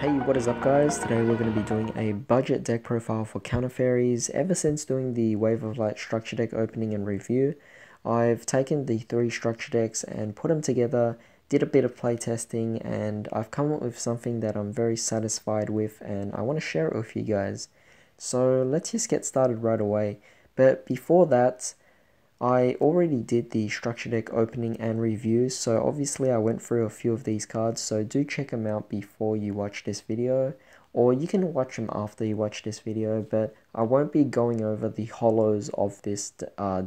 Hey, what is up guys? Today we're going to be doing a budget deck profile for counter fairies. Ever since doing the Wave of Light structure deck opening and review, I've taken the 3 structure decks and put them together, did a bit of playtesting, and I've come up with something that I'm very satisfied with and I want to share it with you guys. So let's just get started right away. But before that, I already did the structure deck opening and review, so obviously I went through a few of these cards, so do check them out before you watch this video, or you can watch them after you watch this video, but I won't be going over the holos of this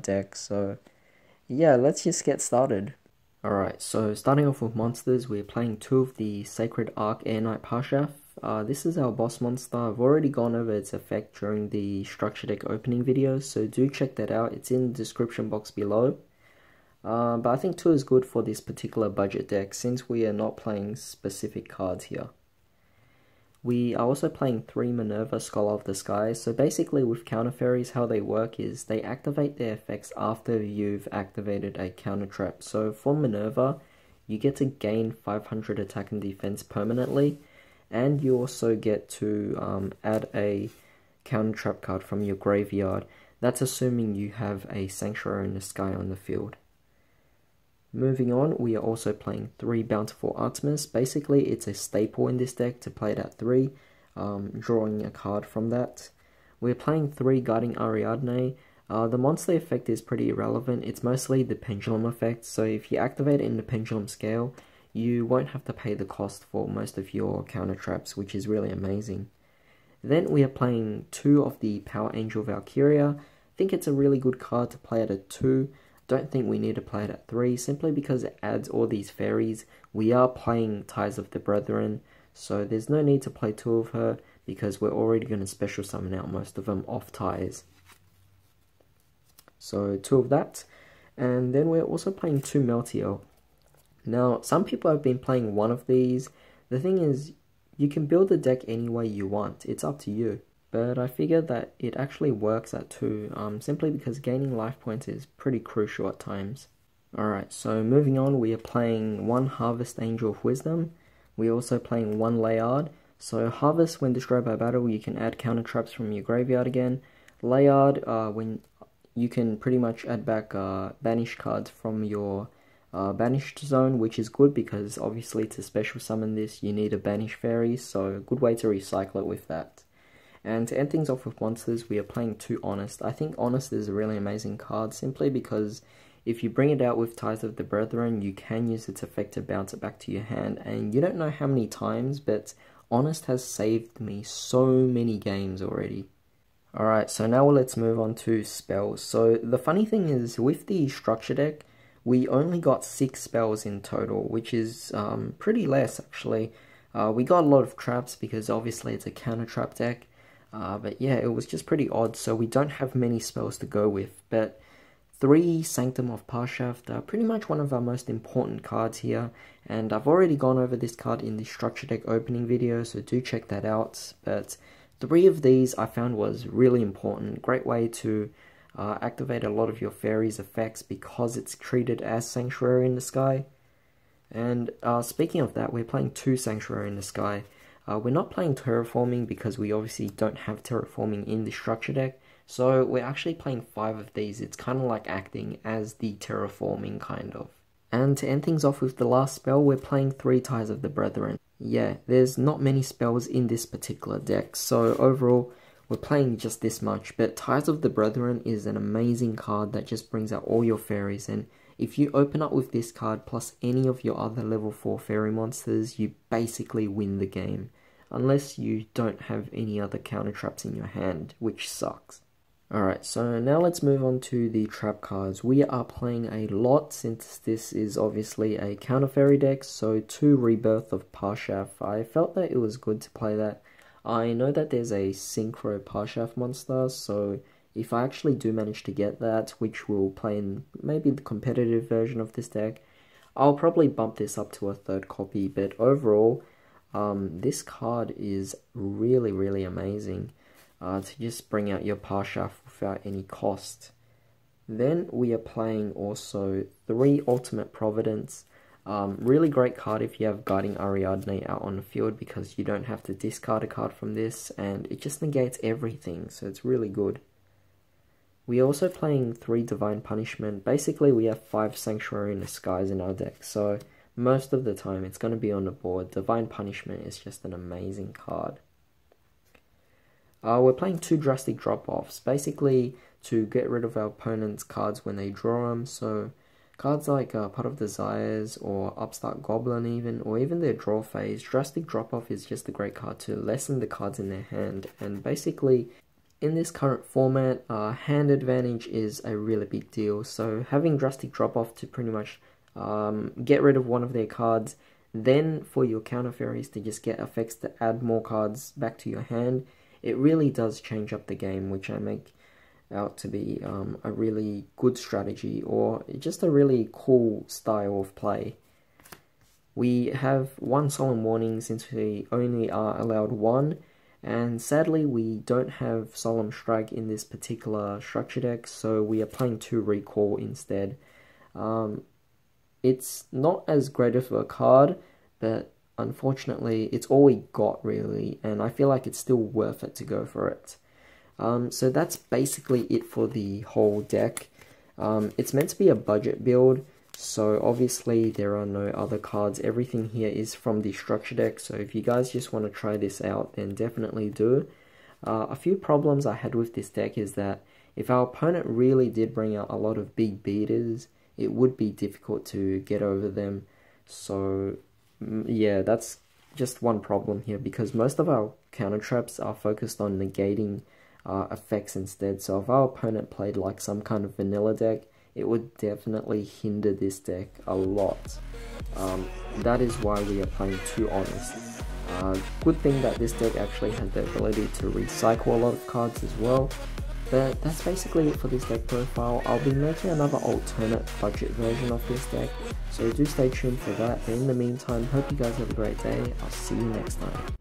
deck, so yeah, let's just get started. Alright, so starting off with monsters, we're playing 2 of the Sacred Arc Air Knight Parshaf. This is our boss monster. I've already gone over its effect during the structure deck opening video, so do check that out. It's in the description box below. But I think 2 is good for this particular budget deck since we are not playing specific cards here. We are also playing 3 Minerva Scholar of the Sky. So basically with counter fairies, how they work is they activate their effects after you've activated a counter trap. So for Minerva, you get to gain 500 attack and defense permanently, and you also get to add a counter trap card from your graveyard. That's assuming you have a Sanctuary in the Sky on the field. Moving on, we are also playing 3 Bountiful Artemis. Basically, it's a staple in this deck to play it at 3, drawing a card from that. We're playing 3 Guarding Ariadne. The monster effect is pretty irrelevant. It's mostly the pendulum effect, so if you activate it in the pendulum scale, you won't have to pay the cost for most of your counter traps, which is really amazing. Then we are playing 2 of the Power Angel Valkyria. I think it's a really good card to play at 2. Don't think we need to play it at 3, simply because it adds all these fairies. We are playing Ties of the Brethren, so there's no need to play 2 of her, because we're already going to special summon out most of them off Ties. So 2 of that, and then we're also playing 2 Meltiel. Now, some people have been playing 1 of these. The thing is, you can build the deck any way you want, it's up to you. But I figured that it actually works at 2, simply because gaining life points is pretty crucial at times. Alright, so moving on, we are playing 1 Harvest Angel of Wisdom. We're also playing 1 Layard. So Harvest, when destroyed by battle, you can add counter traps from your graveyard again. Layard, when you can pretty much add back banished cards from your banished zone, which is good because obviously to special summon this you need a banish fairy, so a good way to recycle it with that. And to end things off with monsters, we are playing 2 Honest. I think Honest is a really amazing card, simply because if you bring it out with Ties of the Brethren, you can use its effect to bounce it back to your hand, and you don't know how many times, but Honest has saved me so many games already. Alright, so now let's move on to spells. So the funny thing is, with the structure deck, we only got 6 spells in total, which is pretty less actually. We got a lot of traps because obviously it's a counter trap deck. But yeah, it was just pretty odd, so we don't have many spells to go with. But 3 Sanctum of Parshaft are pretty much one of our most important cards here, and I've already gone over this card in the structure deck opening video, so do check that out. But 3 of these I found was really important. Great way to activate a lot of your fairies effects because it's treated as Sanctuary in the Sky. And speaking of that, we're playing 2 Sanctuary in the Sky. We're not playing Terraforming because we obviously don't have Terraforming in the structure deck, so we're actually playing 5 of these. It's kind of like acting as the Terraforming, kind of. And to end things off with the last spell, we're playing 3 Ties of the Brethren. Yeah, there's not many spells in this particular deck, so overall, we're playing just this much, but Ties of the Brethren is an amazing card that just brings out all your fairies, and if you open up with this card plus any of your other level 4 fairy monsters, you basically win the game. Unless you don't have any other counter traps in your hand, which sucks. Alright, so now let's move on to the trap cards. We are playing a lot since this is obviously a counter fairy deck, so 2 Rebirth of Parshaf. I felt that it was good to play that. I know that there's a Synchro Parshaf monster, so if I actually do manage to get that, which will play in maybe the competitive version of this deck, I'll probably bump this up to a 3rd copy, but overall, this card is really amazing to just bring out your Parshaf without any cost. Then we are playing also 3 Ultimate Providence. Really great card if you have Guiding Ariadne out on the field, because you don't have to discard a card from this, and it just negates everything, so it's really good. We're also playing 3 Divine Punishment. Basically, we have 5 Sanctuary in the Skies in our deck, so most of the time it's going to be on the board. Divine Punishment is just an amazing card. We're playing 2 Drastic Drop-Offs, basically to get rid of our opponent's cards when they draw them. So cards like Pot of Desires or Upstart Goblin even, or even their draw phase, Drastic Drop-Off is just a great card to lessen the cards in their hand. And basically, in this current format, hand advantage is a really big deal. So having Drastic Drop-Off to pretty much get rid of one of their cards, then for your counter fairies to just get effects to add more cards back to your hand, it really does change up the game, which I make out to be a really good strategy, or just a really cool style of play. We have 1 Solemn Warning since we only are allowed 1, and sadly we don't have Solemn Strike in this particular structure deck, so we are playing 2 Recall instead. It's not as great of a card, but unfortunately it's all we got really, and I feel like it's still worth it to go for it. So that's basically it for the whole deck. It's meant to be a budget build, so obviously there are no other cards. Everything here is from the structure deck, so if you guys just want to try this out, then definitely do. A few problems I had with this deck is that if our opponent really did bring out a lot of big beaters, it would be difficult to get over them. So yeah, that's just one problem here, because most of our counter traps are focused on negating effects instead. So if our opponent played like some kind of vanilla deck, it would definitely hinder this deck a lot. That is why we are playing 2 Honest. Good thing that this deck actually has the ability to recycle a lot of cards as well. But that's basically it for this deck profile. I'll be making another alternate budget version of this deck, so do stay tuned for that. But in the meantime, hope you guys have a great day. I'll see you next time.